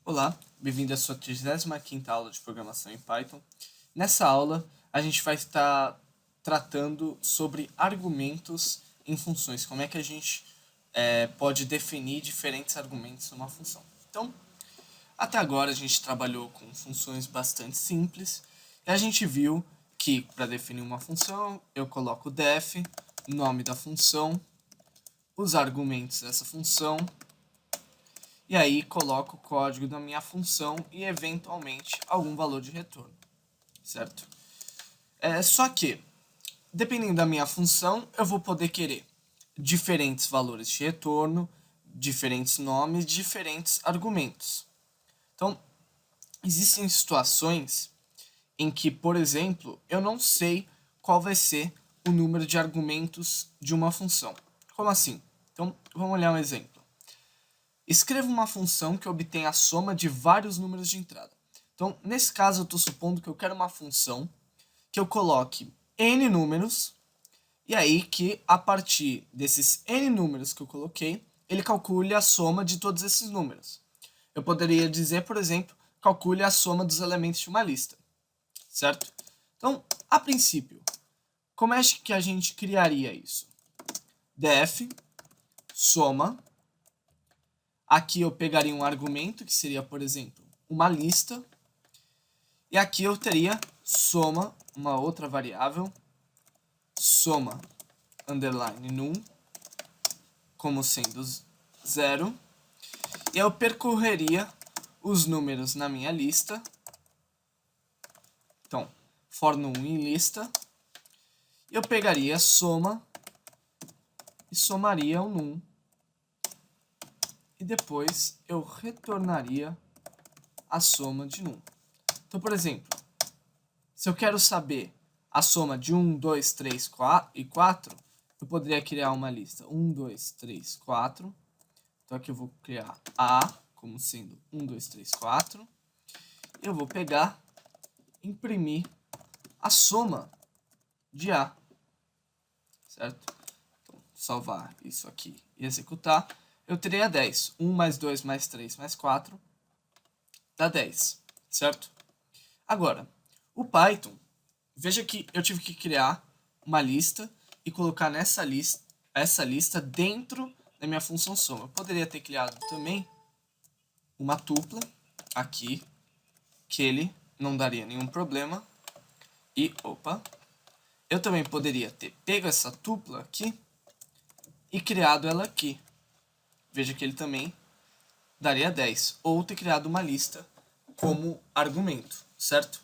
Olá, bem-vindo à sua 35ª aula de programação em Python. Nessa aula, a gente vai estar tratando sobre argumentos em funções, como é que a gente pode definir diferentes argumentos numa função. Então, até agora a gente trabalhou com funções bastante simples, e a gente viu que para definir uma função, eu coloco o def, nome da função, os argumentos dessa função, e aí coloco o código da minha função e eventualmente algum valor de retorno, certo? Só que, dependendo da minha função, eu vou poder querer diferentes valores de retorno, diferentes nomes, diferentes argumentos. Então, existem situações em que, por exemplo, eu não sei qual vai ser o número de argumentos de uma função. Como assim? Então, vamos olhar um exemplo. Escreva uma função que obtém a soma de vários números de entrada. Então, nesse caso, eu estou supondo que eu quero uma função que eu coloque n números, e aí que, a partir desses n números que eu coloquei, ele calcule a soma de todos esses números. Eu poderia dizer, por exemplo, calcule a soma dos elementos de uma lista, certo? Então, a princípio, como é que a gente criaria isso? Def, soma. Aqui eu pegaria um argumento, que seria, por exemplo, uma lista. E aqui eu teria soma, uma outra variável, soma underline num, como sendo 0. E eu percorreria os números na minha lista. Então, for num em lista. E eu pegaria soma e somaria o num. E depois eu retornaria a soma de num. Então, por exemplo, se eu quero saber a soma de 1, 2, 3 e 4, eu poderia criar uma lista 1, 2, 3, 4. Então aqui eu vou criar A como sendo 1, 2, 3, 4. Eu vou pegar, imprimir a soma de A, certo? Então, salvar isso aqui e executar. Eu teria 10. 1 mais 2 mais 3 mais 4 dá 10, certo? Agora, o Python, veja que eu tive que criar uma lista e colocar essa lista dentro da minha função soma. Eu poderia ter criado também uma tupla aqui, que ele não daria nenhum problema. E, eu também poderia ter pego essa tupla aqui e criado ela aqui. Veja que ele também daria 10. Ou ter criado uma lista como argumento, certo?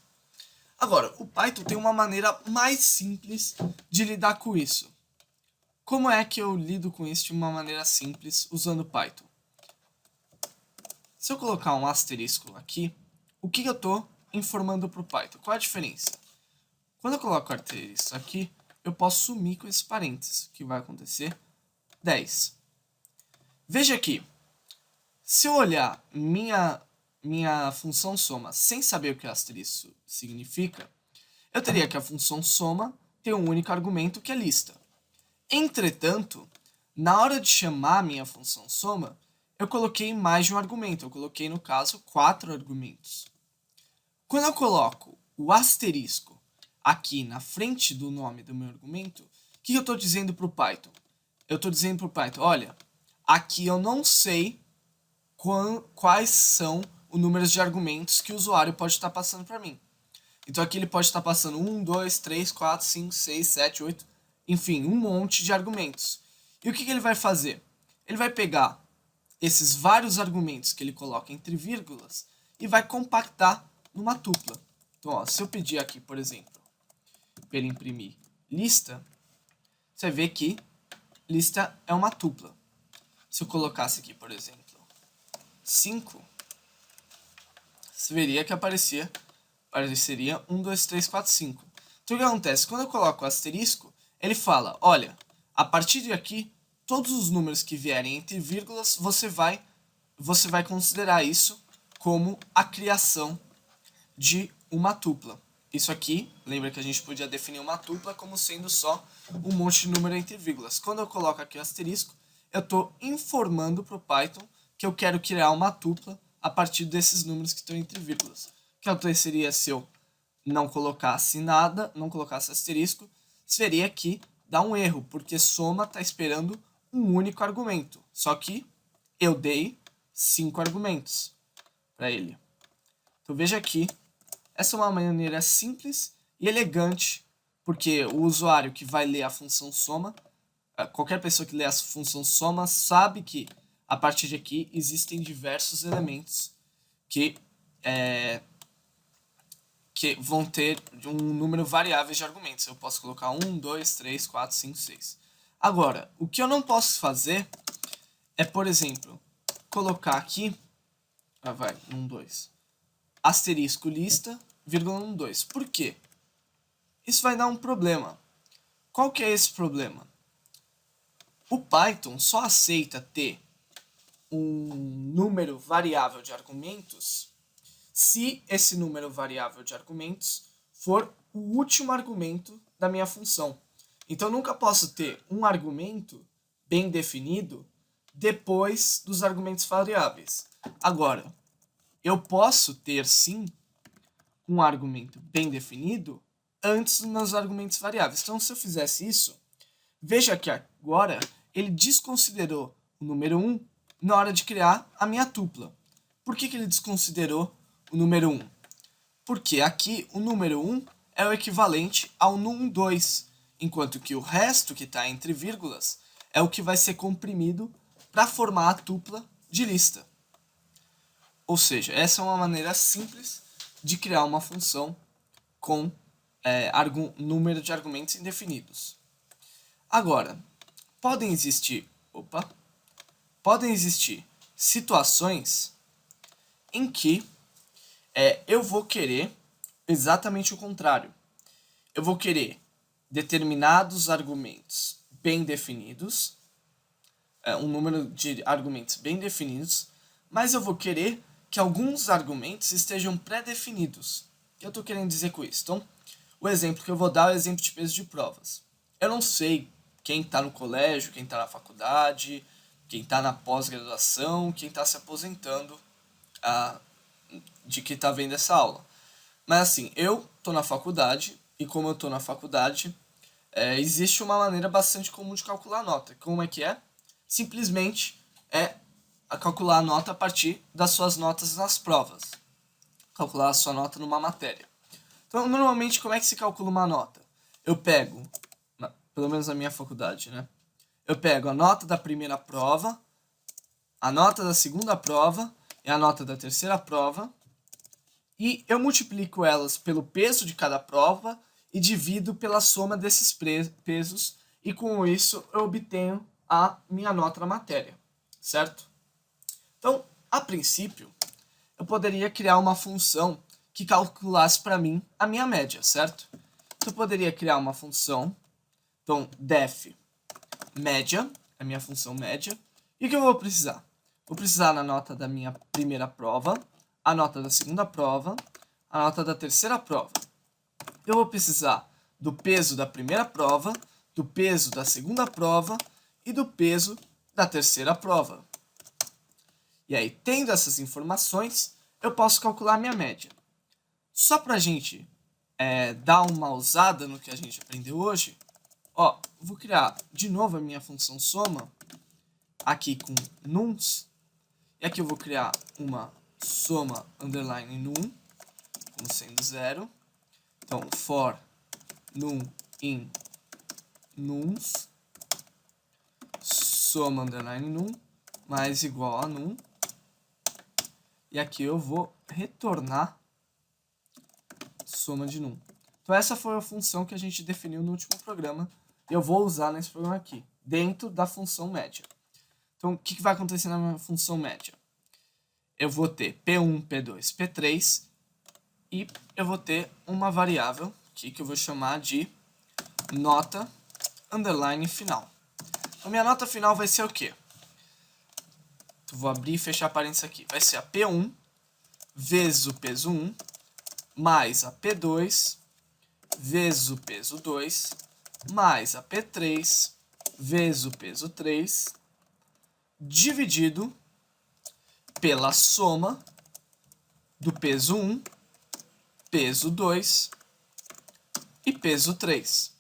Agora, o Python tem uma maneira mais simples de lidar com isso. Como é que eu lido com isso de uma maneira simples usando o Python? Se eu colocar um asterisco aqui, o que eu estou informando para o Python? Qual a diferença? Quando eu coloco o asterisco aqui, eu posso sumir com esses parênteses. O que vai acontecer? 10. Veja aqui, se eu olhar minha função soma sem saber o que o asterisco significa, eu teria que a função soma tem um único argumento, que é lista. Entretanto, na hora de chamar a minha função soma, eu coloquei mais de um argumento. Eu coloquei, no caso, 4 argumentos. Quando eu coloco o asterisco aqui na frente do nome do meu argumento, o que eu estou dizendo para o Python? Eu estou dizendo para o Python, olha, aqui eu não sei quais são os números de argumentos que o usuário pode estar passando para mim. Então aqui ele pode estar passando 1, 2, 3, 4, 5, 6, 7, 8, enfim, um monte de argumentos. E o que ele vai fazer? Ele vai pegar esses vários argumentos que ele coloca entre vírgulas e vai compactar numa tupla. Então, se eu pedir aqui, por exemplo, para ele imprimir lista, você vai ver que lista é uma tupla. Se eu colocasse aqui, por exemplo, 5, você veria que apareceria 1, 2, 3, 4, 5. Então o que acontece? Quando eu coloco o asterisco, ele fala, olha, a partir de aqui, todos os números que vierem entre vírgulas, você vai considerar isso como a criação de uma tupla. Isso aqui, lembra que a gente podia definir uma tupla como sendo só um monte de número entre vírgulas. Quando eu coloco aqui o asterisco, eu estou informando para o Python que eu quero criar uma tupla a partir desses números que estão entre vírgulas. O que aconteceria se eu não colocasse nada, não colocasse asterisco, seria que dá um erro, porque soma está esperando um único argumento. Só que eu dei 5 argumentos para ele. Então veja aqui, essa é uma maneira simples e elegante, porque o usuário que vai ler a função soma, qualquer pessoa que lê a função soma sabe que a partir de aqui existem diversos elementos que vão ter um número variável de argumentos. Eu posso colocar 1, 2, 3, 4, 5, 6. Agora, o que eu não posso fazer é, por exemplo, colocar aqui, 1, 2, asterisco lista, vírgula 1, 2. Por quê? Isso vai dar um problema. Qual que é esse problema? O Python só aceita ter um número variável de argumentos se esse número variável de argumentos for o último argumento da minha função. Então, eu nunca posso ter um argumento bem definido depois dos argumentos variáveis. Agora, eu posso ter, sim, um argumento bem definido antes dos meus argumentos variáveis. Então, se eu fizesse isso, veja que agora ele desconsiderou o número 1 na hora de criar a minha tupla. Por que ele desconsiderou o número 1? Porque aqui o número 1 é o equivalente ao num2, enquanto que o resto que está entre vírgulas é o que vai ser comprimido para formar a tupla de lista. Ou seja, essa é uma maneira simples de criar uma função com número de argumentos indefinidos. Agora, podem existir situações em que eu vou querer exatamente o contrário. Eu vou querer determinados argumentos bem definidos, um número de argumentos bem definidos, mas eu vou querer que alguns argumentos estejam pré-definidos. O que eu estou querendo dizer com isso? Então, o exemplo que eu vou dar é o exemplo de peso de provas. Eu não sei quem está no colégio, quem está na faculdade, quem está na pós-graduação, quem está se aposentando, de que está vendo essa aula. Mas assim, eu estou na faculdade, e como eu estou na faculdade, existe uma maneira bastante comum de calcular a nota. Como é que é? Simplesmente calcular a nota a partir das suas notas nas provas. Calcular a sua nota numa matéria. Então, normalmente, como é que se calcula uma nota? Eu pego, pelo menos na minha faculdade, né? Eu pego a nota da primeira prova, a nota da segunda prova e a nota da terceira prova, e eu multiplico elas pelo peso de cada prova e divido pela soma desses pesos, e com isso eu obtenho a minha nota na matéria, certo? Então, a princípio, eu poderia criar uma função que calculasse para mim a minha média, certo? Então, eu poderia criar uma função, então, def média, a minha função média, e o que eu vou precisar? Vou precisar da nota da minha primeira prova, a nota da segunda prova, a nota da terceira prova. Eu vou precisar do peso da primeira prova, do peso da segunda prova e do peso da terceira prova. E aí, tendo essas informações, eu posso calcular a minha média. Só para a gente dar uma ousada no que a gente aprendeu hoje, vou criar de novo a minha função soma, aqui com nuns, e aqui eu vou criar uma soma underline num, como sendo 0. Então, for num in nuns, soma underline num, mais igual a num. E aqui eu vou retornar soma de num. Então, essa foi a função que a gente definiu no último programa. E eu vou usar nesse programa aqui, dentro da função média. Então, o que vai acontecer na minha função média? Eu vou ter P1, P2, P3. E eu vou ter uma variável aqui que eu vou chamar de nota underline final. A minha nota final vai ser o quê? Eu vou abrir e fechar parênteses aqui. Vai ser a P1 vezes o peso 1 mais a P2 vezes o peso 2 mais a P3 vezes o peso 3 dividido pela soma do peso 1, peso 2 e peso 3.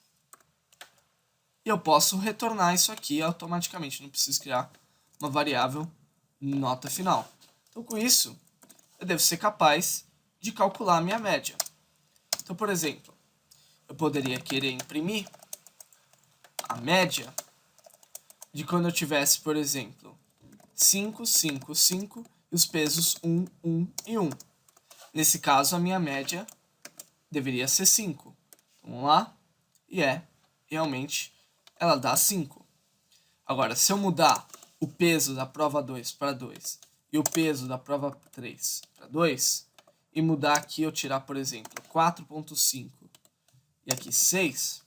E eu posso retornar isso aqui automaticamente, não preciso criar uma variável nota final. Então, com isso, eu devo ser capaz de calcular a minha média. Então, por exemplo, eu poderia querer imprimir a média de quando eu tivesse, por exemplo, 5, 5, 5 e os pesos 1, 1 e 1. Nesse caso, a minha média deveria ser 5. Vamos lá? E realmente, ela dá 5. Agora, se eu mudar o peso da prova 2 para 2 e o peso da prova 3 para 2, e mudar aqui, eu tirar, por exemplo, 4,5 e aqui 6,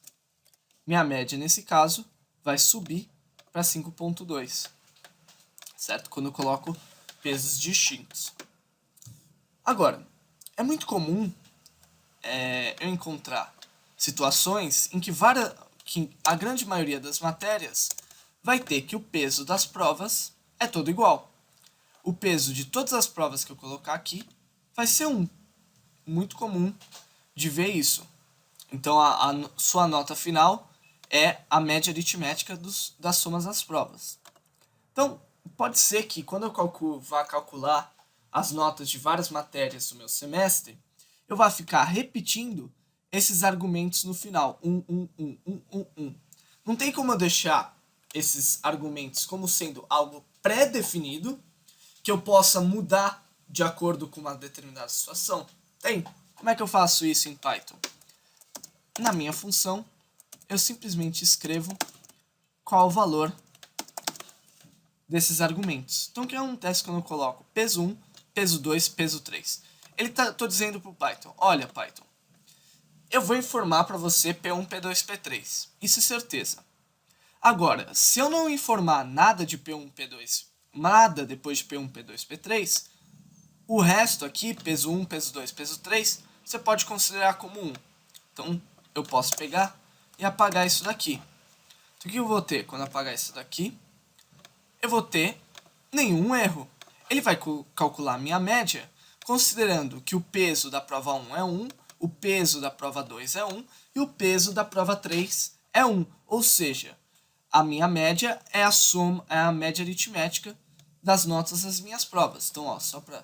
minha média, nesse caso, vai subir para 5,2, certo? Quando eu coloco pesos distintos. Agora, é muito comum eu encontrar situações em que a grande maioria das matérias vai ter que o peso das provas é todo igual. O peso de todas as provas que eu colocar aqui vai ser 1. Muito comum de ver isso. Então, a sua nota final é a média aritmética das somas das provas. Então, pode ser que quando eu vá calcular as notas de várias matérias do meu semestre, eu vá ficar repetindo esses argumentos no final. 1, 1, 1, 1, 1, 1. Não tem como eu deixar esses argumentos como sendo algo pré-definido, que eu possa mudar de acordo com uma determinada situação. Tem. Como é que eu faço isso em Python? Na minha função, eu simplesmente escrevo qual o valor desses argumentos. Então, o que acontece quando eu coloco peso 1, peso 2, peso 3? Estou dizendo para o Python, olha, Python, eu vou informar para você P1, P2, P3. Isso é certeza. Agora, se eu não informar nada de P1, P2, nada depois de P1, P2, P3, o resto aqui, peso 1, peso 2, peso 3, você pode considerar como 1. Então, eu posso pegar e apagar isso daqui. Então, o que eu vou ter quando apagar isso daqui? Eu vou ter nenhum erro. Ele vai calcular a minha média, considerando que o peso da prova 1 é 1, o peso da prova 2 é 1 e o peso da prova 3 é 1. Ou seja, a minha média é a média aritmética das notas das minhas provas. Então, ó, só para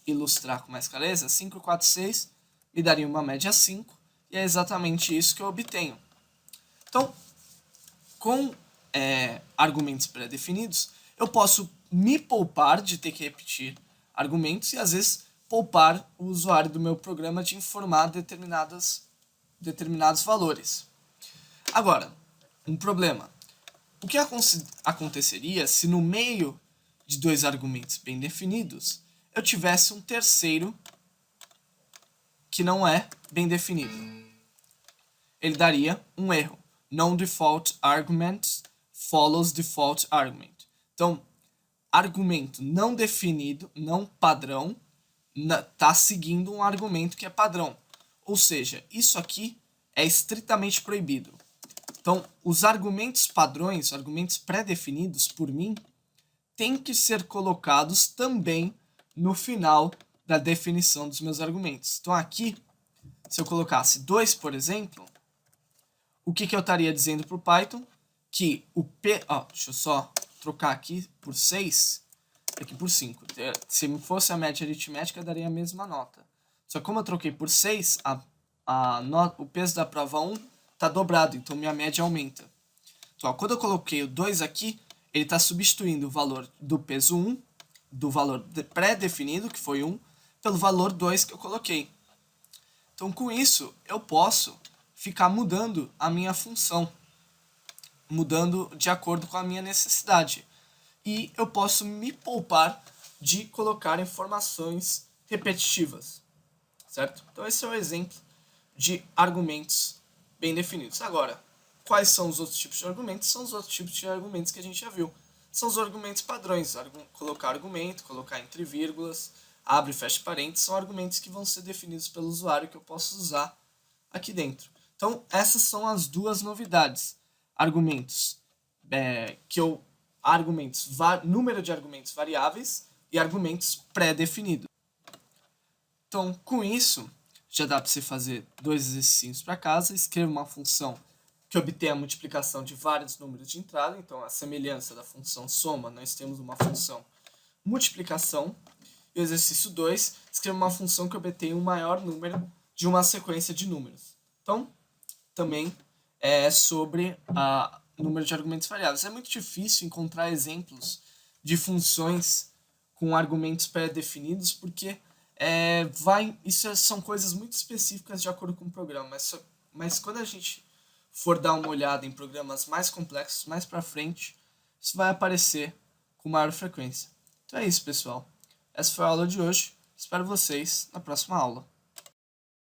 ilustrar com mais clareza, 5, 4, 6 me daria uma média 5, e é exatamente isso que eu obtenho. Então, com argumentos pré-definidos, eu posso me poupar de ter que repetir argumentos e, às vezes, poupar o usuário do meu programa de informar determinados valores. Agora, um problema. O que aconteceria se no meio de dois argumentos bem definidos, eu tivesse um terceiro que não é bem definido? Ele daria um erro. Non-default argument follows default argument. Então, argumento não definido, não padrão, está seguindo um argumento que é padrão. Ou seja, isso aqui é estritamente proibido. Então, os argumentos padrões, argumentos pré-definidos por mim, têm que ser colocados também no final da definição dos meus argumentos. Então, aqui, se eu colocasse 2, por exemplo, o que eu estaria dizendo para o Python? Que o P... deixa eu só trocar aqui por 6, aqui por 5. Se fosse a média aritmética, daria a mesma nota. Só que como eu troquei por 6, o peso da prova 1 está dobrado, então minha média aumenta. Então, quando eu coloquei o 2 aqui, ele está substituindo o valor do peso 1, do valor pré-definido, que foi 1, pelo valor 2 que eu coloquei. Então, com isso, eu posso ficar mudando a minha função, mudando de acordo com a minha necessidade. E eu posso me poupar de colocar informações repetitivas, certo? Então, esse é um exemplo de argumentos bem definidos. Agora, quais são os outros tipos de argumentos? São os outros tipos de argumentos que a gente já viu. São os argumentos padrões, colocar argumento, colocar entre vírgulas, abre e fecha parênteses, são argumentos que vão ser definidos pelo usuário que eu posso usar aqui dentro. Então, essas são as duas novidades. Argumentos, número de argumentos variáveis e argumentos pré-definidos. Então, com isso, já dá para você fazer 2 exercícios para casa. Escreva uma função que obtém a multiplicação de vários números de entrada. Então, a semelhança da função soma, nós temos uma função multiplicação. E o exercício 2, escreva uma função que obtém o maior número de uma sequência de números. Então, também é sobre o número de argumentos variáveis. É muito difícil encontrar exemplos de funções com argumentos pré-definidos, porque isso são coisas muito específicas de acordo com o programa. Mas quando a gente for dar uma olhada em programas mais complexos, mais para frente, isso vai aparecer com maior frequência. Então é isso, pessoal. Essa foi a aula de hoje. Espero vocês na próxima aula.